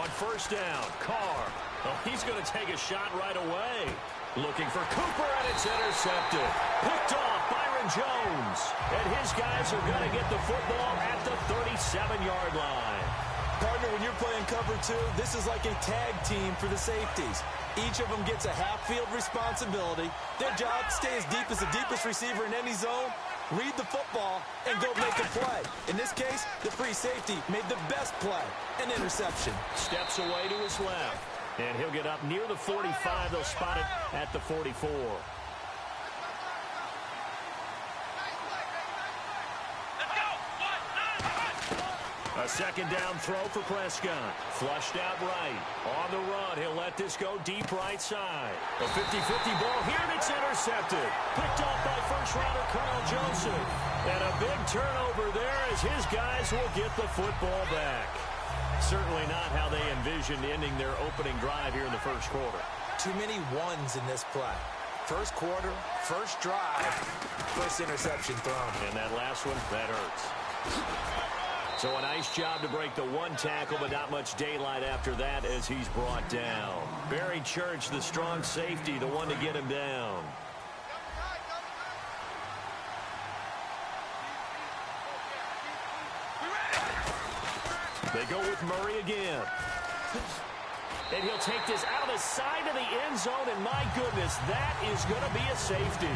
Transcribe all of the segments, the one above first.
On first down, Carr. Oh, he's going to take a shot right away. Looking for Cooper, and it's intercepted. Picked off Byron Jones. And his guys are going to get the football at the 37-yard line. Partner, when you're playing cover two, this is like a tag team for the safeties. Each of them gets a half-field responsibility. Their job, stay as deep as the deepest receiver in any zone, read the football, and go make a play. In this case, the free safety made the best play, an interception. Steps away to his left. And he'll get up near the 45. They'll spot it at the 44. A second down throw for Prescott. Flushed out right. On the run, he'll let this go deep right side. A 50-50 ball here, and it's intercepted. Picked off by first-rounder Colonel Joseph. And a big turnover there as his guys will get the football back. Certainly not how they envisioned ending their opening drive here in the first quarter. Too many ones in this play. First quarter, first drive, first interception thrown. And that last one, that hurts. So a nice job to break the one tackle, but not much daylight after that as he's brought down. Barry Church, the strong safety, the one to get him down. They go with Murray again. And he'll take this out of the side of the end zone, and my goodness, that is going to be a safety.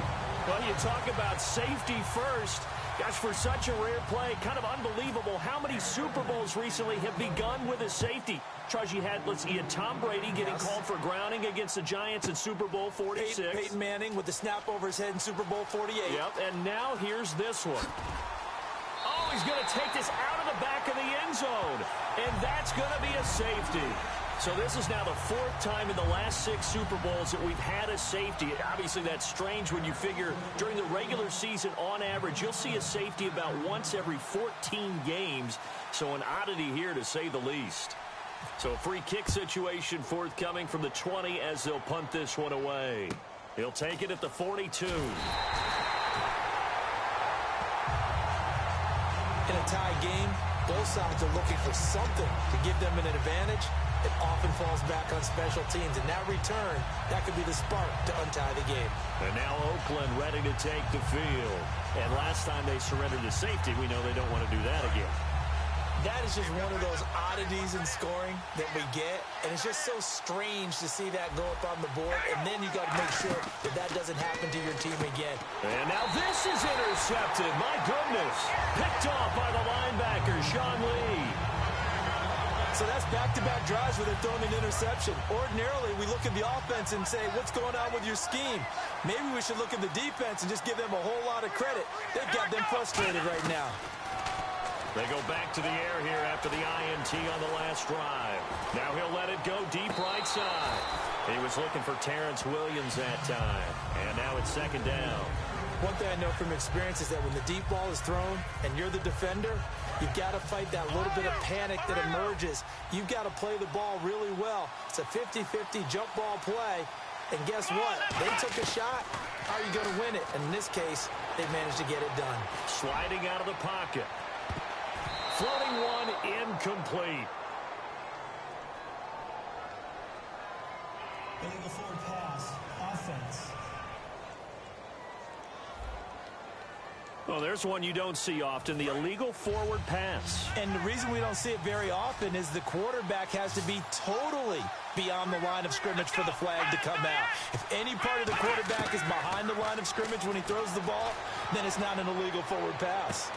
Well, you talk about safety first. Gosh, for such a rare play, kind of unbelievable how many Super Bowls recently have begun with a safety. Charles, you had Tom Brady getting called for grounding against the Giants in Super Bowl 46. Peyton Manning with the snap over his head in Super Bowl 48. Yep, and now here's this one. Oh, he's going to take this out of the back of the end zone, and that's going to be a safety. So this is now the fourth time in the last 6 Super Bowls that we've had a safety. Obviously, that's strange when you figure during the regular season, on average, you'll see a safety about once every 14 games. So an oddity here, to say the least. So a free kick situation forthcoming from the 20 as they'll punt this one away. He'll take it at the 42. In a tie game, both sides are looking for something to give them an advantage. It often falls back on special teams. In that return, that could be the spark to untie the game. And now Oakland ready to take the field. And last time they surrendered to safety, we know they don't want to do that again. That is just one of those oddities in scoring that we get. And it's just so strange to see that go up on the board. And then you got to make sure that that doesn't happen to your team again. And now this is intercepted. My goodness. Picked off by the linebacker, Sean Lee. So that's back-to-back drives where they're throwing an interception. Ordinarily, we look at the offense and say, what's going on with your scheme? Maybe we should look at the defense and just give them a whole lot of credit. They've got them frustrated right now. They go back to the air here after the INT on the last drive. Now he'll let it go deep right side. He was looking for Terrence Williams that time. And now it's second down. One thing I know from experience is that when the deep ball is thrown and you're the defender, you've got to fight that little bit of panic that emerges. You've got to play the ball really well. It's a 50-50 jump ball play. And guess what? They took a shot. How are you going to win it? And in this case, they managed to get it done. Sliding out of the pocket. Floating one, incomplete. Illegal forward pass, offense. Well, there's one you don't see often, the illegal forward pass. And the reason we don't see it very often is the quarterback has to be totally beyond the line of scrimmage for the flag to come out. If any part of the quarterback is behind the line of scrimmage when he throws the ball, then it's not an illegal forward pass.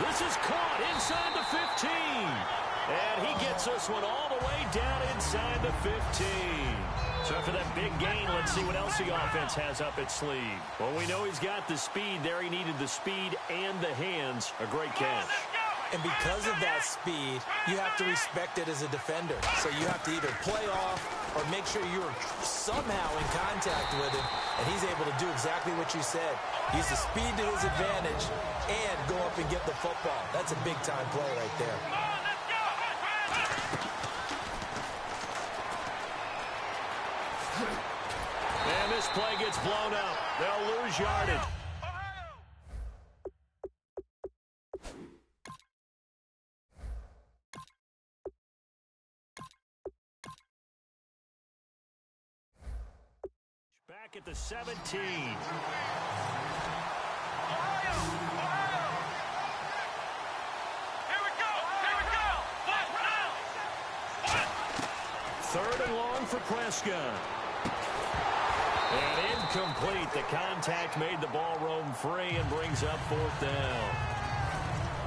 This is caught inside the 15. And he gets this one all the way down inside the 15. So after that big gain, let's see what else the offense has up its sleeve. Well, we know he's got the speed there. He needed the speed and the hands. A great catch. And because of that speed, you have to respect it as a defender. So you have to either play off or make sure you're somehow in contact with him. And he's able to do exactly what you said. Use the speed to his advantage and go up and get the football. That's a big-time play right there. And this play gets blown up. They'll lose yardage. back at the 17. Third and long for Prescott. And incomplete. The contact made the ball roam free and brings up fourth down.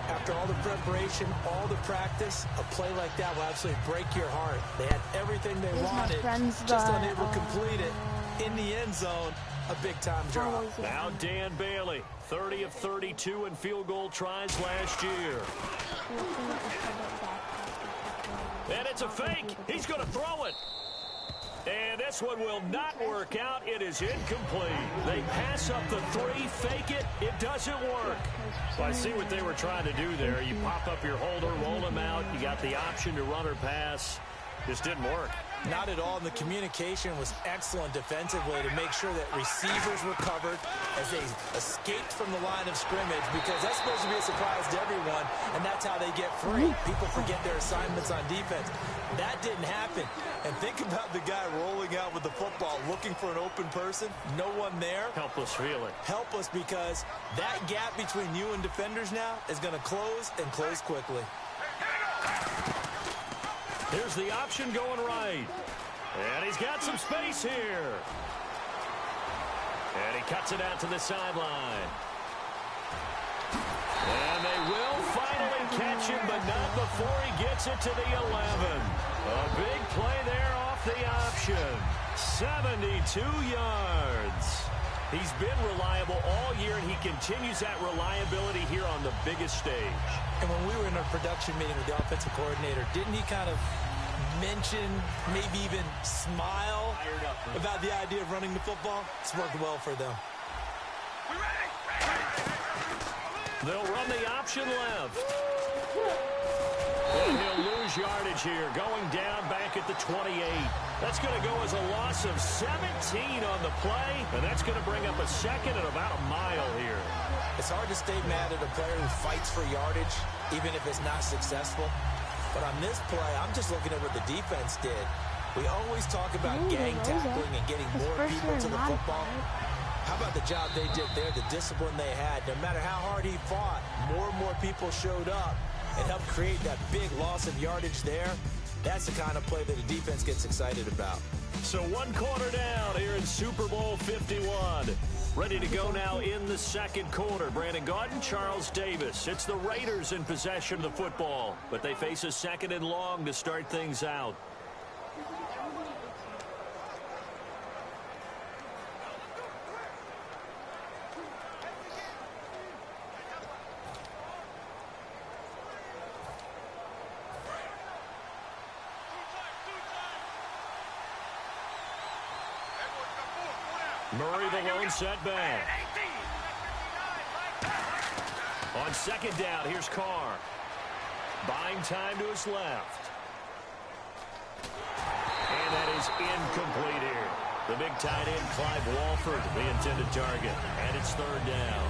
After all the preparation, all the practice, a play like that will absolutely break your heart. They had everything they wanted, just unable to complete it. In the end zone, a big-time drop. Now Dan Bailey, 30 of 32 in field goal tries last year. And it's a fake. He's going to throw it. And this one will not work out. It is incomplete. They pass up the three, fake it. It doesn't work. Well, I see what they were trying to do there. You pop up your holder, roll him out. You got the option to run or pass. Just didn't work. Not at all. And the communication was excellent defensively to make sure that receivers were covered as they escaped from the line of scrimmage, because that's supposed to be a surprise to everyone, and that's how they get free. People forget their assignments on defense. That didn't happen. And think about the guy rolling out with the football, looking for an open person. No one there. Helpless feeling. Helpless, because that gap between you and defenders now is going to close, and close quickly. Here's the option going right. And he's got some space here. And he cuts it out to the sideline. And they will finally catch him, but not before he gets it to the 11. A big play there off the option. 72 yards. He's been reliable all year, and he continues that reliability here on the biggest stage. And when we were in a production meeting with the offensive coordinator, didn't he kind of mention, maybe even smile about the idea of running the football? It's worked well for them. They'll run the option left. And he'll lose yardage here, going down back at the 28. That's going to go as a loss of 17 on the play, and that's going to bring up a second at about a mile here. It's hard to stay mad at a player who fights for yardage, even if it's not successful. But on this play, I'm just looking at what the defense did. We always talk about gang tackling and getting more people to the football. How about the job they did there, the discipline they had? No matter how hard he fought, more and more people showed up and helped create that big loss of yardage there. That's the kind of play that the defense gets excited about. So 1 quarter down here in Super Bowl 51. Ready to go now in the second quarter. Brandon Gaudin, Charles Davis. It's the Raiders in possession of the football, but they face a second and long to start things out. Murray the lone setback. On second down, here's Carr. Buying time to his left. And that is incomplete here. The big tight end, Clive Walford, the intended target. And it's third down.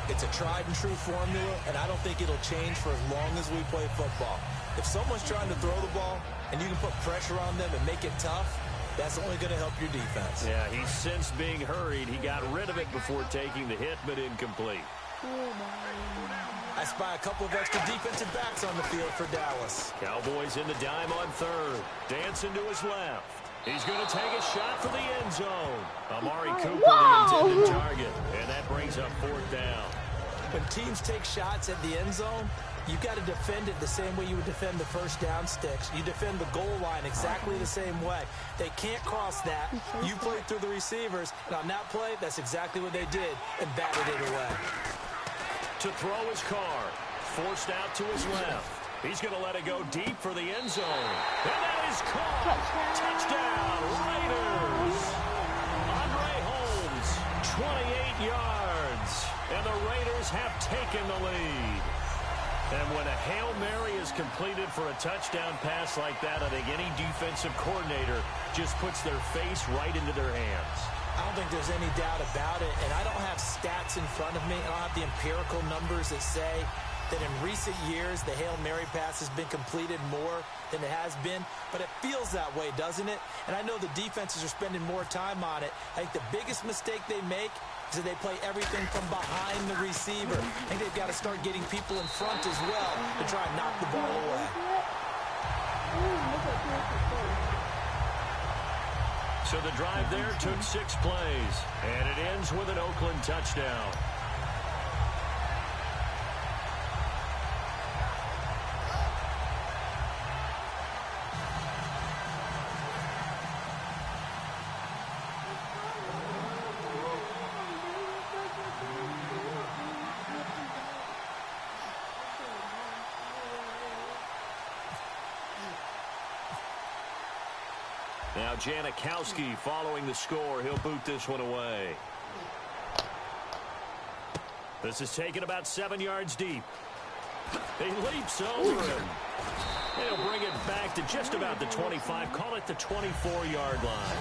It's a tried and true formula, and I don't think it'll change for as long as we play football. If someone's trying to throw the ball and you can put pressure on them and make it tough, that's only going to help your defense. Yeah, he's since being hurried. He got rid of it before taking the hit, but incomplete. I spy a couple of extra defensive backs on the field for Dallas. Cowboys in the dime on third. Dancing to his left. He's going to take a shot for the end zone. Amari Cooper, the intended target. And that brings up fourth down. When teams take shots at the end zone, you've got to defend it the same way you would defend the first down sticks. You defend the goal line exactly the same way. They can't cross that. You play through the receivers. And on that play, that's exactly what they did and batted it away. To throw his Carr. Forced out to his left. He's going to let it go deep for the end zone. And that is caught. Touchdown, Raiders. Andre Holmes, 28 yards. And the Raiders have taken the lead. And when a Hail Mary is completed for a touchdown pass like that, I think any defensive coordinator just puts their face right into their hands. I don't think there's any doubt about it, and I don't have stats in front of me. I don't have the empirical numbers that say that in recent years the Hail Mary pass has been completed more than it has been, but it feels that way, doesn't it? And I know the defenses are spending more time on it. I think the biggest mistake they make is that they play everything from behind the receiver. I think they've got to start getting people in front as well to try and knock the ball away. So the drive there took 6 plays, and it ends with an Oakland touchdown. Now Janikowski following the score. He'll boot this one away. This is taken about 7 yards deep. He leaps over him. He'll bring it back to just about the 25. Call it the 24-yard line.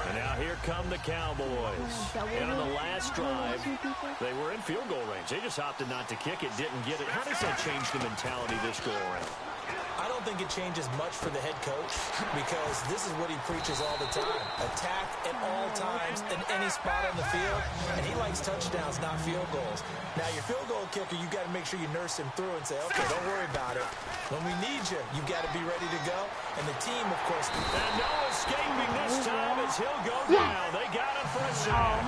And now here come the Cowboys. And on the last drive, they were in field goal range. They just opted not to kick it, didn't get it. How does that change the mentality this go around? I don't think it changes much for the head coach because this is what he preaches all the time. Attack at all times in any spot on the field, and he likes touchdowns, not field goals. Now, your field goal kicker, you got to make sure you nurse him through and say, okay, don't worry about it. When we need you, you got to be ready to go. And the team, of course. And no escaping this time as he'll go down. They got him for a sack.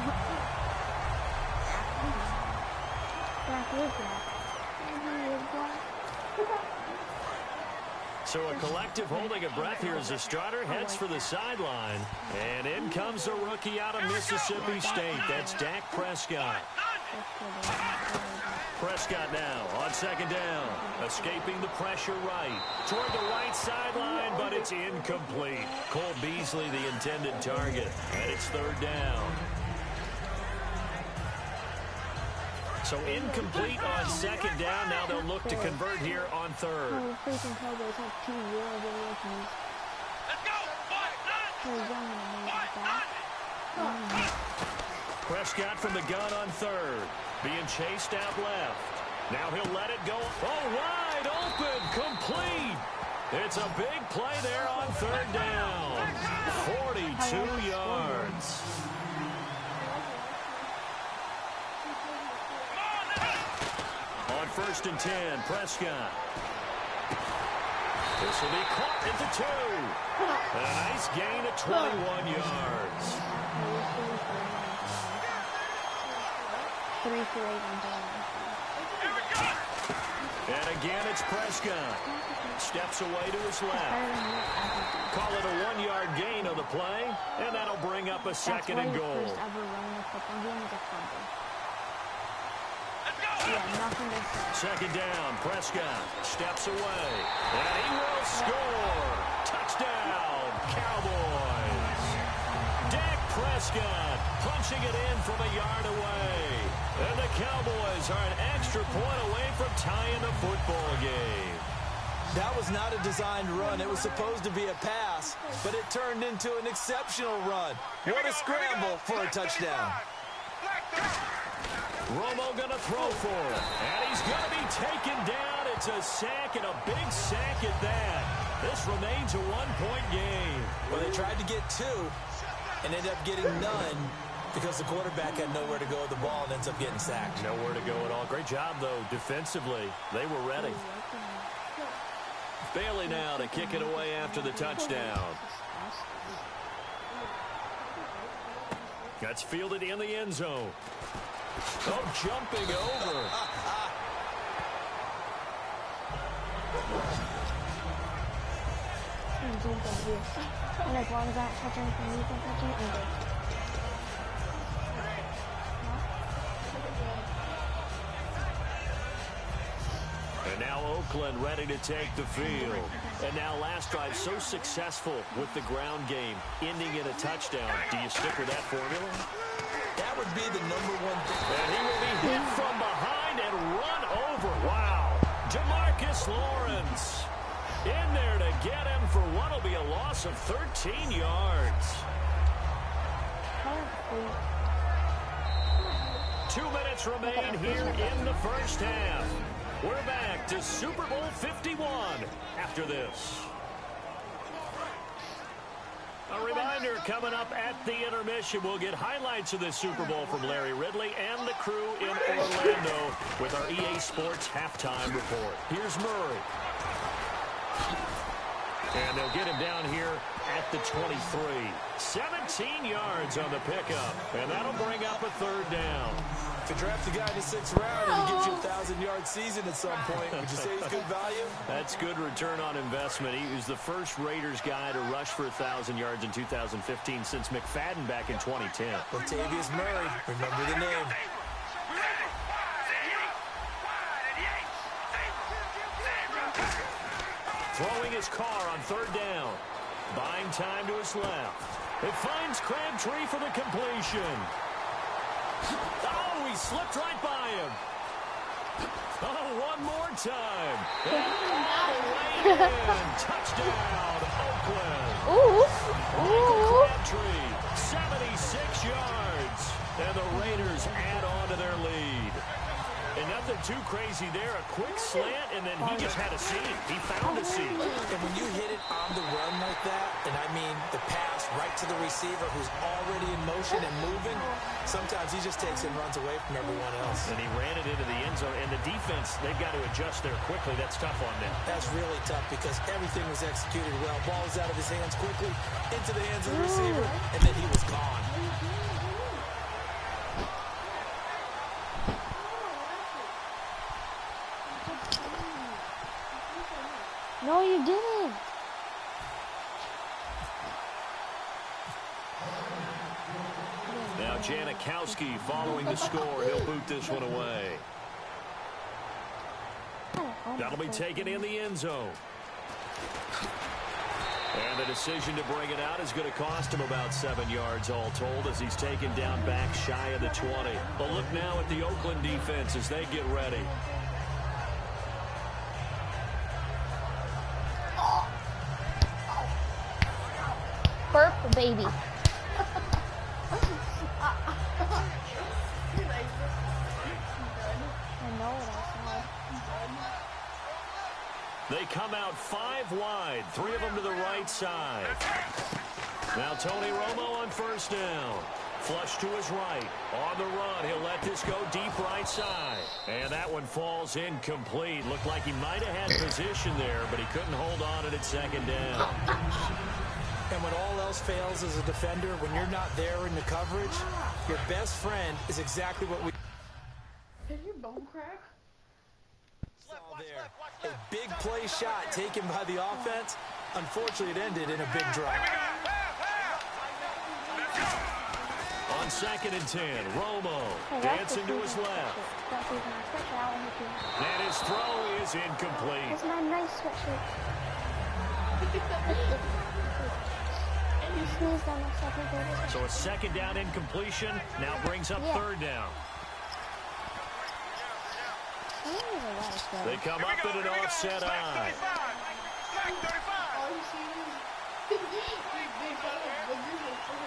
So a collective holding of breath here as the starter heads for the sideline. And in comes a rookie out of Mississippi State. That's Dak Prescott. Prescott now on second down. Escaping the pressure right. Toward the right sideline, but it's incomplete. Cole Beasley the intended target. And it's third down. So incomplete on second down. Now they'll look to convert here on third. Let's go. Prescott from the gun on third. Being chased out left. Now he'll let it go. Oh, wide open. Complete. It's a big play there on third down. 42 yards. On first and 10, Prescott. This will be caught at the 2. A nice gain of 21 yards. 3 for 8 on And again, it's Prescott. Steps away to his left. Call it a 1-yard gain on the play, and that'll bring up a second and goal. Second down, Prescott steps away, and he will score. Touchdown, Cowboys. Dak Prescott punching it in from a yard away. And the Cowboys are an extra point away from tying the football game. That was not a designed run. It was supposed to be a pass, but it turned into an exceptional run. What a scramble for a touchdown. Romo going to throw for it, and he's going to be taken down. It's a sack, and a big sack at that. This remains a 1-point game. Well, they tried to get 2 and ended up getting none because the quarterback had nowhere to go with the ball and ends up getting sacked. Nowhere to go at all. Great job, though, defensively. They were ready. Bailey now to kick it away after the touchdown. That's fielded in the end zone. Oh, jumping over. And now Oakland ready to take the field. And now last drive so successful with the ground game, ending in a touchdown. Do you stick with that formula? That would be the number one thing. And he will be hit from behind and run over. Wow. Jamarcus Lawrence in there to get him for what will be a loss of 13 yards. 2 2 minutes remain here in the first half. We're back to Super Bowl 51 after this. A reminder, coming up at the intermission, we'll get highlights of this Super Bowl from Larry Ridley and the crew in Orlando with our EA Sports halftime report. Here's Murray. And they'll get him down here at the 23. 17 yards on the pickup, and that'll bring up a third down. If you draft a guy in the 6th round and he gives you a 1,000-yard season at some point, would you say he's good value? That's good return on investment. He was the first Raiders guy to rush for 1,000 yards in 2015 since McFadden back in 2010. Latavius Murray, remember the name. Throwing his car on third down. Buying time to his left. It finds Crabtree for the completion. Oh, he slipped right by him. Oh, one more time. And all the way in. Touchdown, Oakland. Michael Crabtree, 76 yards. And the Raiders add on to their lead. And nothing too crazy there. A quick slant, and then he just had a seam. He found a seam. And when you hit it on the run like that, and I mean the pass right to the receiver who's already in motion and moving, sometimes he just takes and runs away from everyone else. And he ran it into the end zone. And the defense, they've got to adjust there quickly. That's tough on them. That's really tough because everything was executed well. Ball was out of his hands quickly, into the hands of the receiver, and then he was gone. No, you didn't. Now Janikowski following the score. He'll boot this one away. That'll be taken in the end zone. And the decision to bring it out is going to cost him about 7 yards all told as he's taken down back shy of the 20. But look now at the Oakland defense as they get ready. Burp, baby. I know what I said. They come out 5 wide, 3 of them to the right side. Now Tony Romo on first down. Flush to his right. On the run, he'll let this go deep right side. And that one falls incomplete. Looked like he might have had position there, but he couldn't hold on at second down. And when all else fails as a defender, when you're not there in the coverage, your best friend is exactly what we Did your bone crack? saw there. A big play shot taken by the offense. Unfortunately, it ended in a big drop. On 2nd and 10, Romo dancing to his left. And his throw is incomplete. It's my nice sweatshirt. So a 2nd down incompletion now brings up 3rd down. They come up in an offset eye. All you see is big kind of boogers and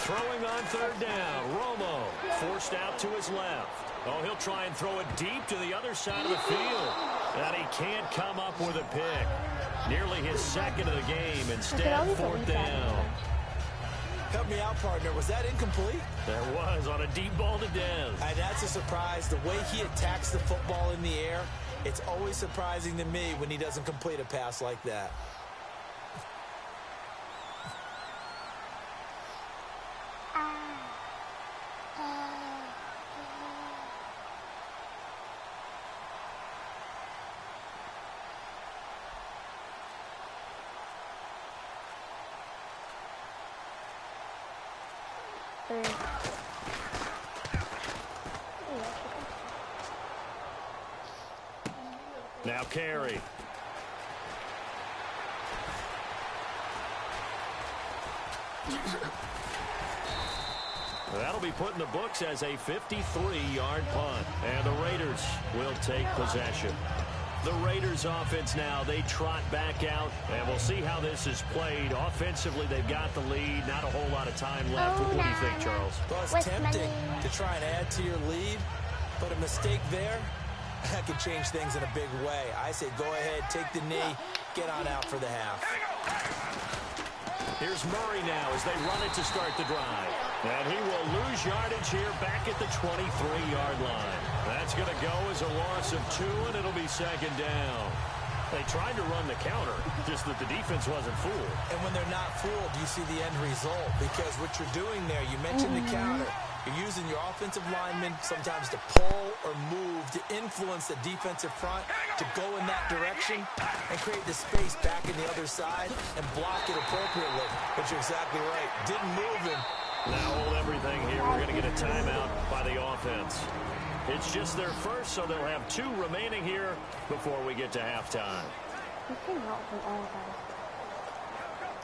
Throwing on 3rd down, Romo forced out to his left. Oh, he'll try and throw it deep to the other side of the field. And he can't come up with a pick. Nearly his 2nd of the game. Instead, 4th down. Help me out, partner. Was that incomplete? There was on a deep ball to Dez. And that's a surprise. The way he attacks the football in the air, it's always surprising to me when he doesn't complete a pass like that. Now carry. That'll be put in the books as a 53-yard punt. And the Raiders will take possession. The Raiders offense now, they trot back out, and we'll see how this is played. Offensively, they've got the lead. Not a whole lot of time left. What do you think, Charles? Well, it's tempting to try and add to your lead, but a mistake there, that could change things in a big way. I say go ahead, take the knee, get on out for the half. Here's Murray now as they run it to start the drive. And he will lose yardage here back at the 23-yard line. That's going to go as a loss of 2, and it'll be second down. They tried to run the counter, just that the defense wasn't fooled. And when they're not fooled, you see the end result. Because what you're doing there, you mentioned the counter. You're using your offensive linemen sometimes to pull or move to influence the defensive front to go in that direction and create the space back in the other side and block it appropriately. But you're exactly right. Didn't move him. Now hold everything here. We're going to get a timeout by the offense. It's just their first, so they'll have 2 remaining here before we get to halftime. You can help from all guys.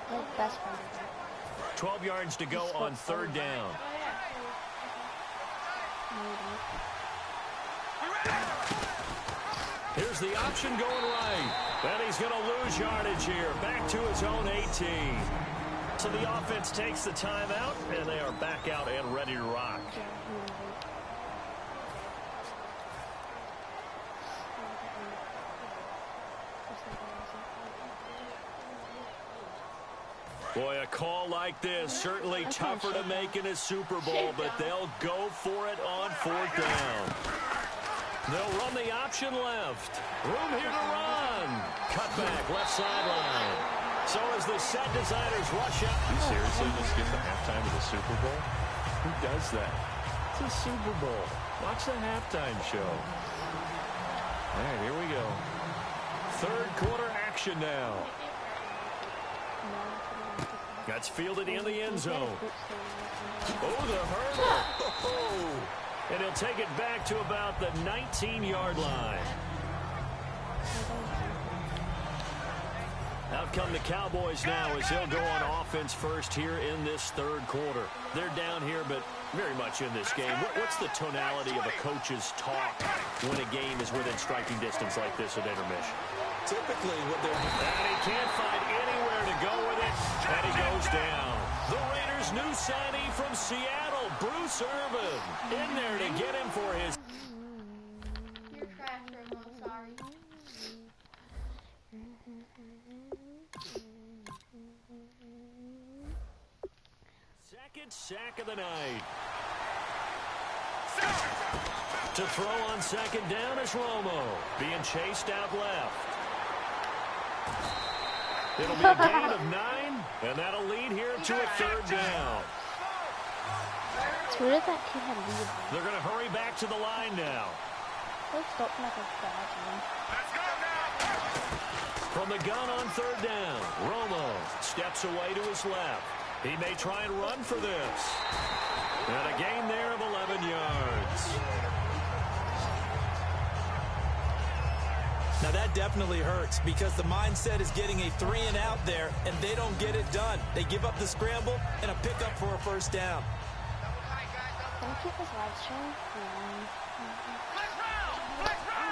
They're the best friends. 12 yards to go on third down. Here's the option going right. And he's going to lose yardage here. Back to his own 18. So the offense takes the timeout, and they are back out and ready to rock. Boy, a call like this, certainly tougher to make in a Super Bowl, but they'll go for it on fourth down. They'll run the option left. Room here to run. Cut back, left sideline. So as the set designers rush out. You seriously just skip the halftime of the Super Bowl? Who does that? It's a Super Bowl. Watch the halftime show. All right, here we go. Third quarter action now. That's fielded in the end zone. Oh, the hurdle. Oh. And he'll take it back to about the 19-yard line. Out come the Cowboys now as they'll go on offense first here in this third quarter. They're down here, but very much in this game. What's the tonality of a coach's talk when a game is within striking distance like this at intermission? Typically, what they're doing. And he can't find anywhere to go with it, and he goes down. The Raiders' new signee from Seattle, Bruce Irvin, in there to get him for his... You're trash, Romo. Sorry. Second sack of the night. To throw on second down is Romo, being chased out left. It'll be a gain of 9, and that'll lead here to a third down. Where did that kid have lead? They're going to hurry back to the line now. They stopped like a bad one. From the gun on third down, Romo steps away to his left. He may try and run for this. And a gain there of 11 yards. Now that definitely hurts because the mindset is getting a 3-and-out there, and they don't get it done. They give up the scramble and a pickup for a first down. Can I keep this live stream?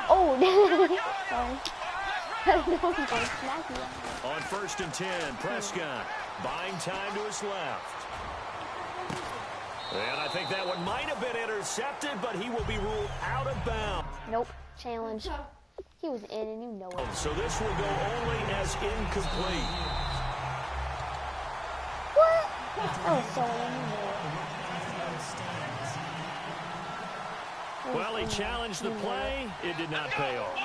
Oh, sorry. On first and 10, Prescott buying time to his left. And I think that one might have been intercepted, but he will be ruled out of bounds. Nope. Challenge. He was in, and you know it. So this will go only as incomplete. What? Oh, so unusual. Well, he challenged the play. It did not pay off.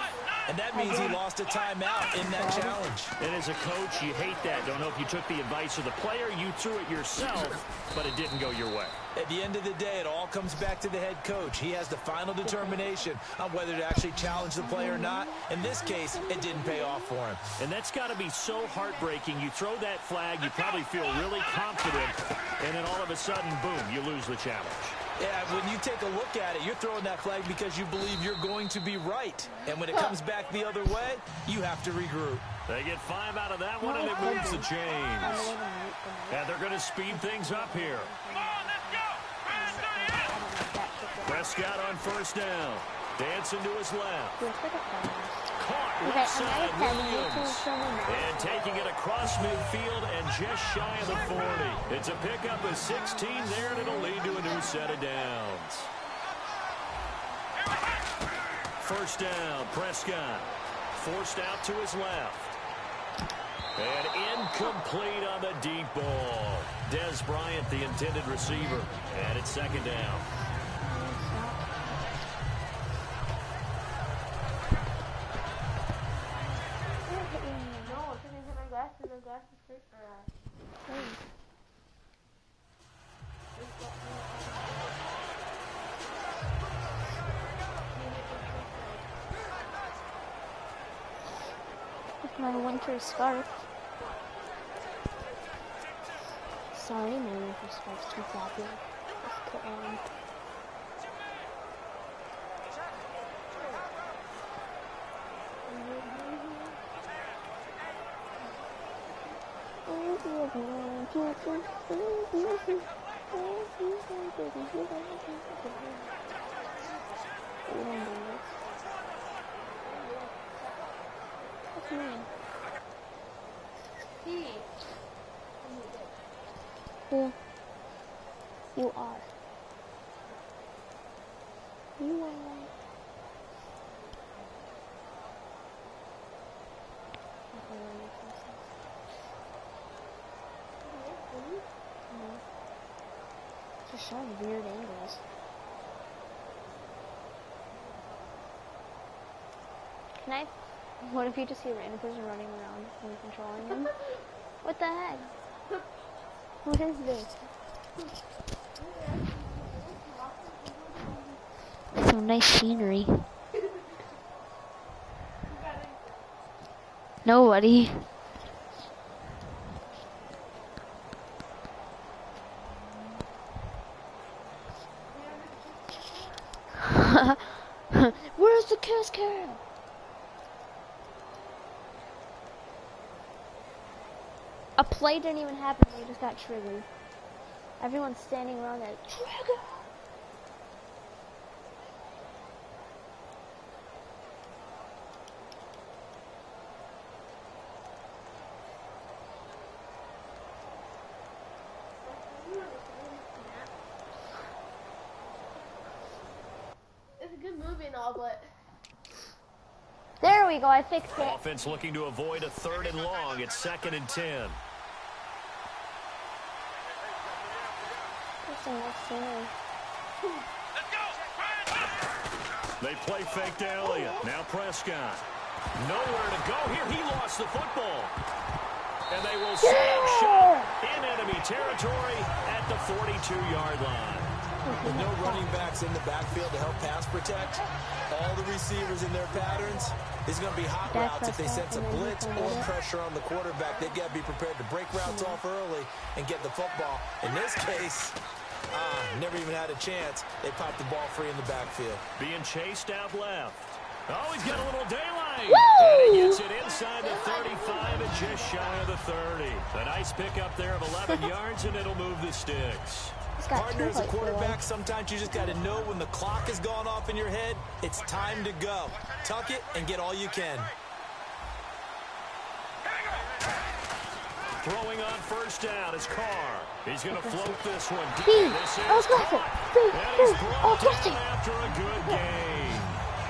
And that means he lost a timeout in that challenge. And as a coach, you hate that. Don't know if you took the advice of the player. You threw it yourself, but it didn't go your way. At the end of the day, it all comes back to the head coach. He has the final determination on whether to actually challenge the play or not. In this case, it didn't pay off for him. And that's got to be so heartbreaking. You throw that flag, you probably feel really confident, and then all of a sudden, boom, you lose the challenge. Yeah, when you take a look at it, you're throwing that flag because you believe you're going to be right. And when it comes back the other way, you have to regroup. They get 5 out of that one, and it moves the chains. And they're going to speed things up here. Prescott on first down. Dancing to his left. Caught Okay, left I'm side, gonna Williams. And taking it across midfield and just shy of the 40. It's a pickup of 16 there, and it'll lead to a new set of downs. First down, Prescott. Forced out to his left. And incomplete on the deep ball. Des Bryant, the intended receiver. And it's second down. With my winter scarf. Sorry, my winter scarf's too floppy. Let's put on. Who? You are. You are. Just showing weird angles. Can I? What if you just see a random person running around and controlling them? What the heck? What is this? Some nice scenery. Nobody. Where's the kiss cam? A play didn't even happen, we just got triggered. Everyone's standing around that trigger. It's a good movie and all, but There we go, I fixed it. Offense looking to avoid a 3rd and long. It's 2nd and 10. That's a nice scenery. They play fake to Elliott. Now Prescott. Nowhere to go here. He lost the football. And they will set up shop in enemy territory at the 42-yard line. With no running backs in the backfield to help pass protect, all the receivers in their patterns, there's going to be hot routes if they sense a blitz or pressure on the quarterback. They've got to be prepared to break routes off early and get the football. In this case, never even had a chance. They popped the ball free in the backfield. Being chased out left. Oh, he's got a little daylight. And he gets it inside the 35 and just shy of the 30. A nice pickup there of 11 yards, and it'll move the sticks. Partner, as a quarterback, sometimes you just got to know when the clock has gone off in your head, it's time to go. Tuck it and get all you can. Throwing on first down is Carr. He's going to float this one. This is Carr. And he's brought down after a good gain.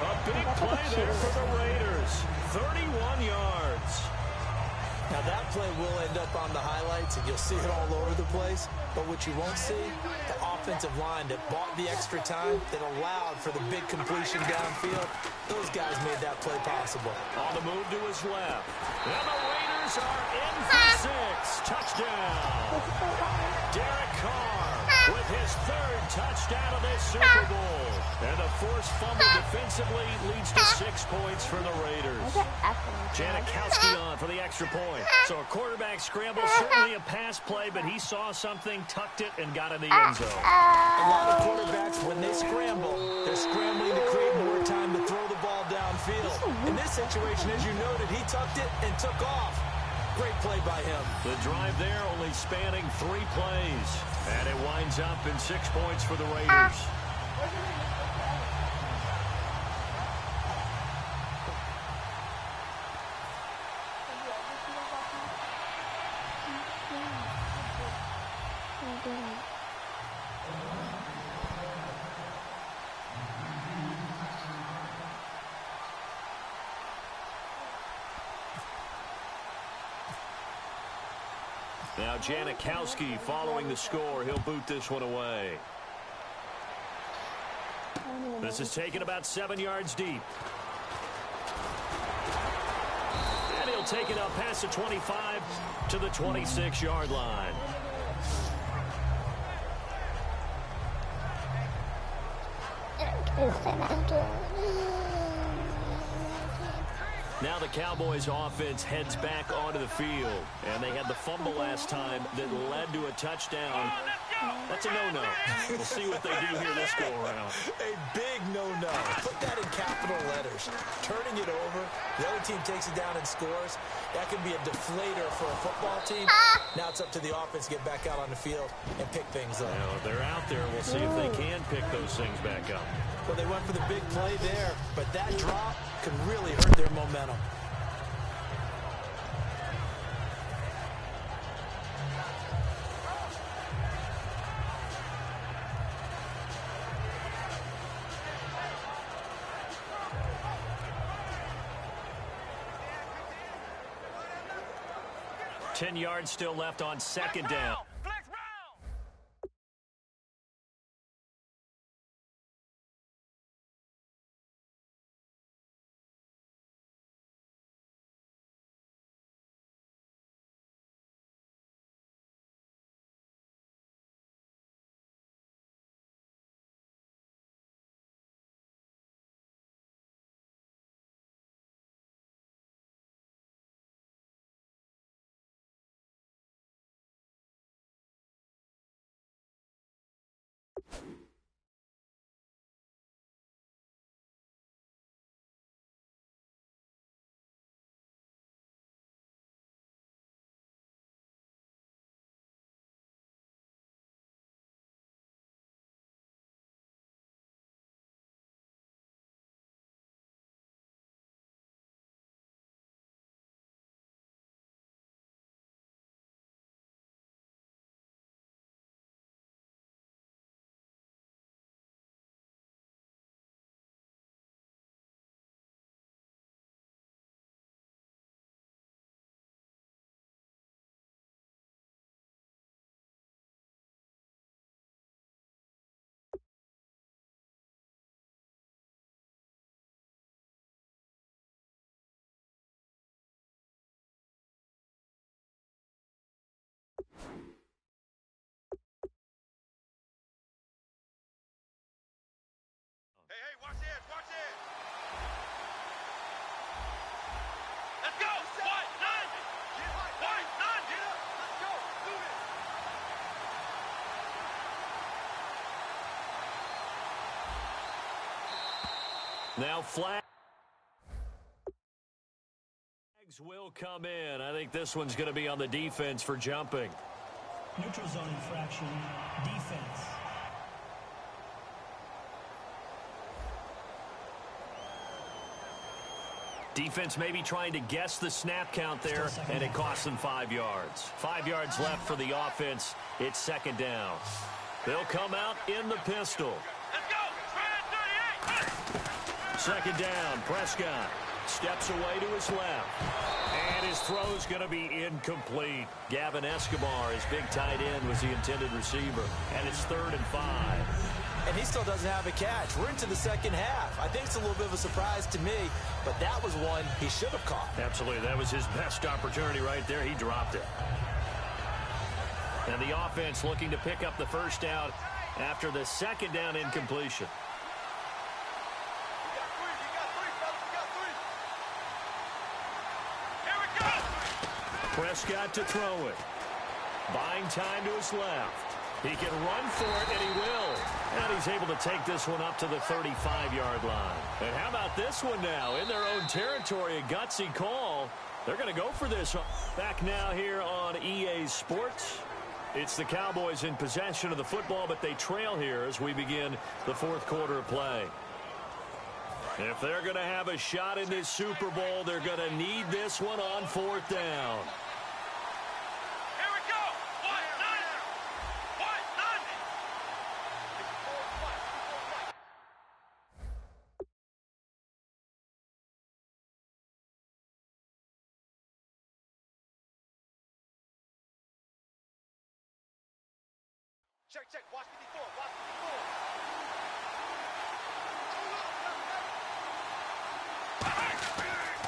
A big play there for the Raiders. 31 yards. Now that play will end up on the highlights, and you'll see it all over the place. But what you won't see, the offensive line that bought the extra time, that allowed for the big completion downfield. Those guys made that play possible. On the move to his left. And the Raiders are in for 6. Touchdown. Derek Carr with his 3rd touchdown of this Super Bowl. And the forced fumble defensively leads to 6 points for the Raiders. Janikowski on for the extra point. So a quarterback scramble, certainly a pass play, but he saw something, tucked it, and got in the end zone. A lot of quarterbacks, when they scramble, they're scrambling to create more time to throw the ball downfield. In this situation, as you noted, he tucked it and took off. Great play by him. The drive there only spanning 3 plays. And it winds up in 6 points for the Raiders. Now Janikowski following the score. He'll boot this one away. This is taken about 7 yards deep. And he'll take it up past the 25 to the 26-yard line. Now the Cowboys offense heads back onto the field. And they had the fumble last time that led to a touchdown. That's a no-no. We'll see what they do here this go-around. A big no-no. Put that in capital letters. Turning it over, the other team takes it down and scores. That can be a deflator for a football team. Now it's up to the offense to get back out on the field and pick things up. Well, if they're out there, we'll see if they can pick those things back up. Well, they went for the big play there, but that drop could really hurt their momentum. Ten yards still left on second down. Hey, watch this, watch this. Let's go. White, none. White, none. Get up. Let's go. Do this. Now flags will come in. I think this one's going to be on the defense for jumping. Neutral zone infraction, defense. Defense maybe trying to guess the snap count there, and it costs them 5 yards. 5 yards left for the offense. It's second down. They'll come out in the pistol. Let's go. 38. Second down, Prescott steps away to his left. And his throw's going to be incomplete. Gavin Escobar, his big tight end, was the intended receiver. And it's 3rd and 5. And he still doesn't have a catch. We're into the second half. I think it's a little bit of a surprise to me, but that was one he should have caught. Absolutely. That was his best opportunity right there. He dropped it. And the offense looking to pick up the first down after the second down incompletion. Prescott to throw it. Buying time to his left. He can run for it, and he will. And he's able to take this one up to the 35-yard line. And how about this one now? In their own territory, a gutsy call. They're going to go for this. Back now here on EA Sports. It's the Cowboys in possession of the football, but they trail here as we begin the fourth quarter of play. If they're going to have a shot in this Super Bowl, they're going to need this one on fourth down. Here we go. Check. Watch me before.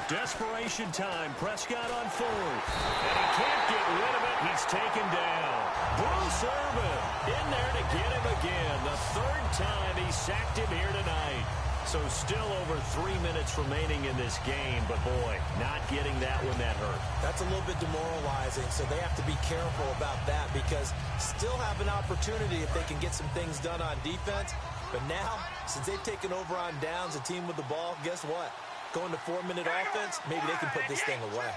Desperation time. Prescott on fourth. And he can't get rid of it. He's taken down. Bruce Irvin in there to get him again. The third time he sacked him here tonight. So still over 3 minutes remaining in this game. But, boy, not getting that one that hurt. That's a little bit demoralizing, so they have to be careful about that because still have an opportunity if they can get some things done on defense. But now, since they've taken over on downs, a team with the ball, guess what? Going to 4-minute offense, maybe they can put this thing away.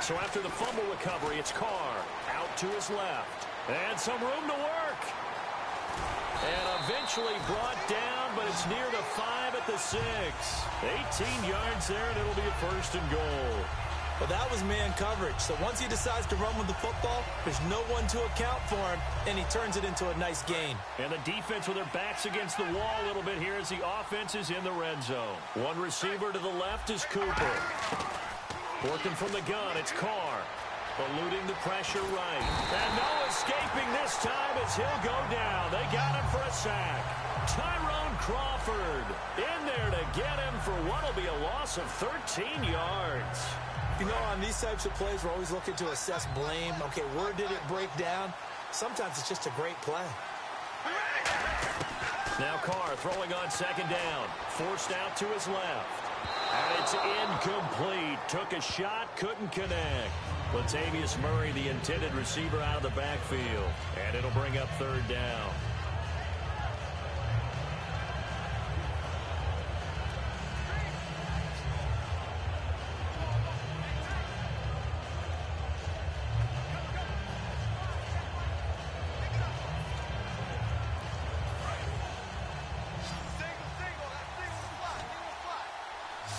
So after the fumble recovery, it's Carr out to his left. And some room to work. And eventually brought down, but it's near the 5 at the 6. 18 yards there, and it'll be a first and goal. Well, that was man coverage. So once he decides to run with the football, there's no one to account for him, and he turns it into a nice gain. And the defense with their backs against the wall a little bit here as the offense is in the red zone. One receiver to the left is Cooper. Working from the gun, it's Carr. Eluding the pressure right. And no escaping this time as he'll go down. They got him for a sack. Tyrone Crawford in there to get him for what will be a loss of 13 yards. You know, on these types of plays, we're always looking to assess blame. Okay, where did it break down? Sometimes it's just a great play. Now Carr throwing on second down. Forced out to his left. And it's incomplete. Took a shot, couldn't connect. Latavius Murray, the intended receiver, out of the backfield. And it'll bring up third down.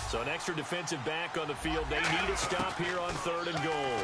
So an extra defensive back on the field. They need a stop here on third and goal.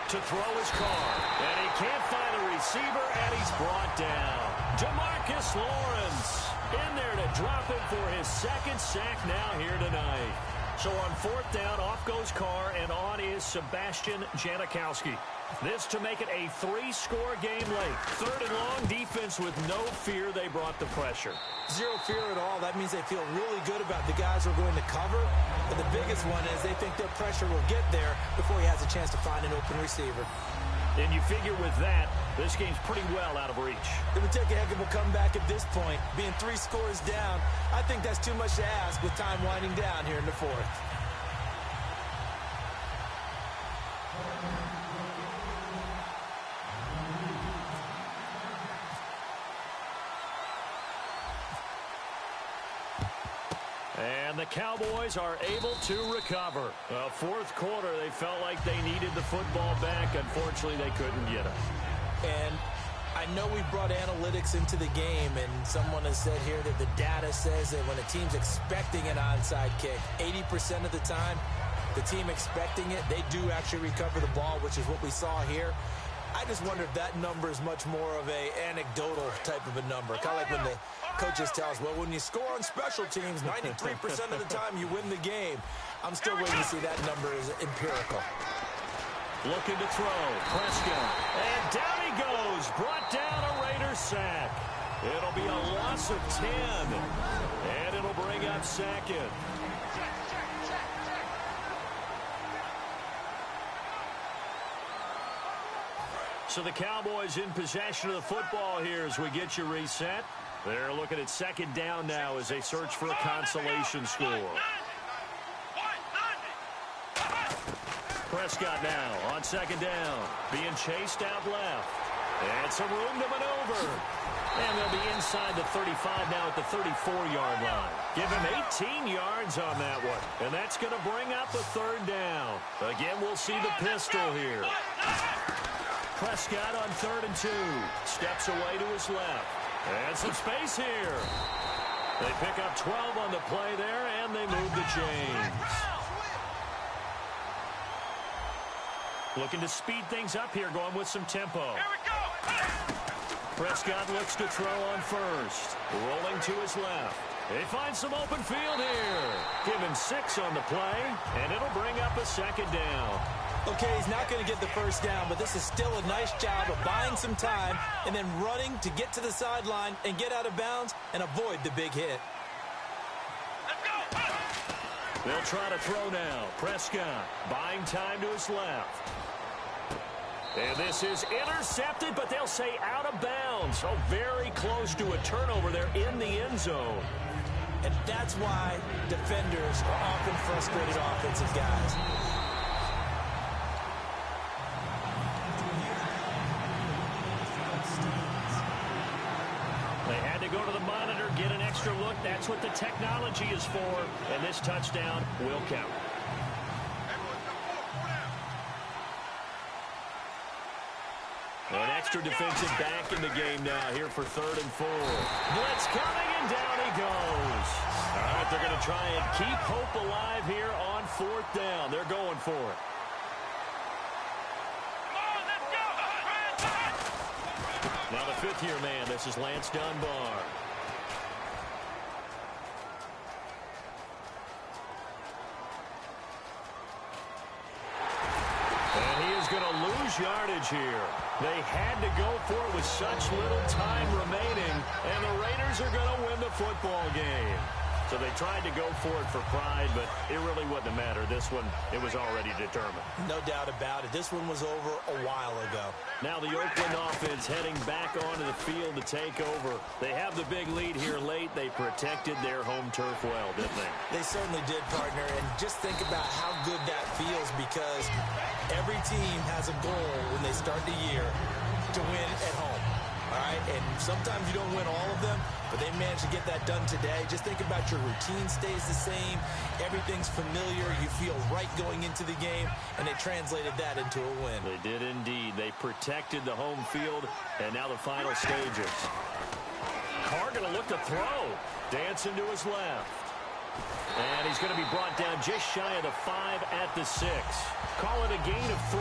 To throw his Carr. And he can't find a receiver, and he's brought down. Demarcus Lawrence in there to drop him for his second sack now here tonight. So on fourth down, off goes Carr, and on is Sebastian Janikowski. This to make it a 3-score game late. Third and long, defense with no fear. They brought the pressure. Zero fear at all. That means they feel really good about the guys who are going to cover. But the biggest one is they think their pressure will get there before he has a chance to find an open receiver. And you figure with that, this game's pretty well out of reach. It would take a heck of a comeback at this point. Being 3 scores down, I think that's too much to ask with time winding down here in the fourth. And the Cowboys are able to recover. Fourth quarter, they felt like they needed the football back. Unfortunately, they couldn't get it. And I know we brought analytics into the game, and someone has said here that the data says that when a team's expecting an onside kick, 80% of the time, the team expecting it, they do actually recover the ball, which is what we saw here. I just wonder if that number is much more of a anecdotal type of a number. Kind of like when the coaches tell us, well, when you score on special teams, 93% of the time you win the game. I'm still waiting to see that number is empirical. Looking to throw. Prescott. And down he goes. Brought down a Raider sack. It'll be a loss of 10. And it'll bring up second. So the Cowboys in possession of the football here as we get you reset. They're looking at second down now as they search for a consolation score. Prescott now on second down. Being chased out left. And some room to maneuver. And they'll be inside the 35 now at the 34-yard line. Give him 18 yards on that one. And that's going to bring up a third down. Again, we'll see the pistol here. Prescott on 3rd and 2. Steps away to his left. And some space here. They pick up 12 on the play there, and they move the chains. Looking to speed things up here, going with some tempo. Here we go. Prescott looks to throw on first. Rolling to his left. They find some open field here. Give him 6 on the play, and it'll bring up a second down. Okay, he's not going to get the first down, but this is still a nice job of buying some time and then running to get to the sideline and get out of bounds and avoid the big hit. Let's go. They'll try to throw now. Prescott buying time to his left. And this is intercepted, but they'll say out of bounds. So very close to a turnover there in the end zone. And that's why defenders are often frustrated offensive guys. They had to go to the monitor, get an extra look. That's what the technology is for. And this touchdown will count. An extra defensive back in the game now here for 3rd and 4. Blitz coming, and down he goes. All right, they're going to try and keep hope alive here on 4th down. They're going for it. Now the 5th-year man, this is Lance Dunbar. And he is going to lose yardage here. They had to go for it with such little time remaining, and the Raiders are going to win the football game. So they tried to go for it for pride, but it really wouldn't have mattered. This one, it was already determined. No doubt about it. This one was over a while ago. Now the Oakland offense heading back onto the field to take over. They have the big lead here late. They protected their home turf well, didn't they? They certainly did, partner. And just think about how good that feels, because every team has a goal when they start the year to win at home. All right, and sometimes you don't win all of them, but they managed to get that done today. Just think about your routine stays the same. Everything's familiar. You feel right going into the game, and they translated that into a win. They did indeed. They protected the home field, and now the final stages. Carr going to look to throw. Dancing to his left. And he's going to be brought down just shy of the 5 at the 6. Call it a gain of 3,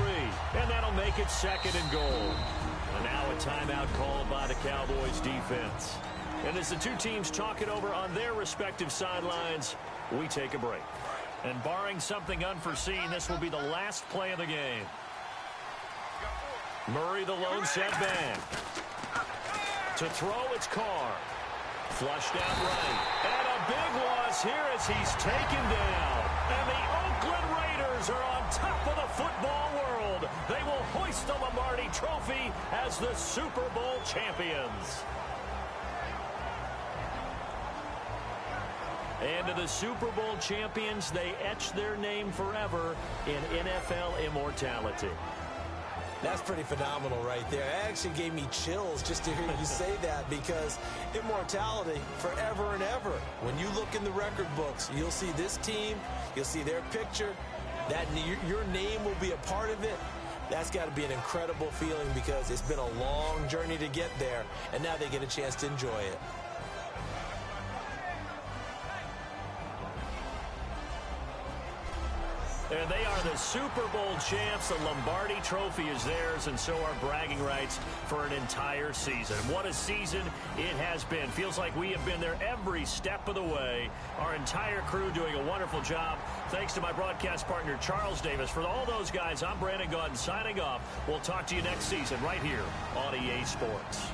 and that'll make it 2nd and goal. And now a timeout called by the Cowboys defense. And as the two teams talk it over on their respective sidelines, we take a break. And barring something unforeseen, this will be the last play of the game. Murray, the lone setback. To throw, it's Carr. Flushed out right. And a big loss here as he's taken down. And the Oakland Raiders are on top of the football world. They will hoist the Lombardi Trophy as the Super Bowl champions. And to the Super Bowl champions, they etch their name forever in NFL immortality. That's pretty phenomenal right there. It actually gave me chills just to hear you say that, because immortality forever and ever. When you look in the record books, you'll see this team, you'll see their picture, that your name will be a part of it. That's got to be an incredible feeling, because it's been a long journey to get there, and now they get a chance to enjoy it. And they are the Super Bowl champs. The Lombardi Trophy is theirs, and so are bragging rights for an entire season. What a season it has been. Feels like we have been there every step of the way. Our entire crew doing a wonderful job. Thanks to my broadcast partner, Charles Davis. For all those guys, I'm Brandon Gaudin signing off. We'll talk to you next season right here on EA Sports.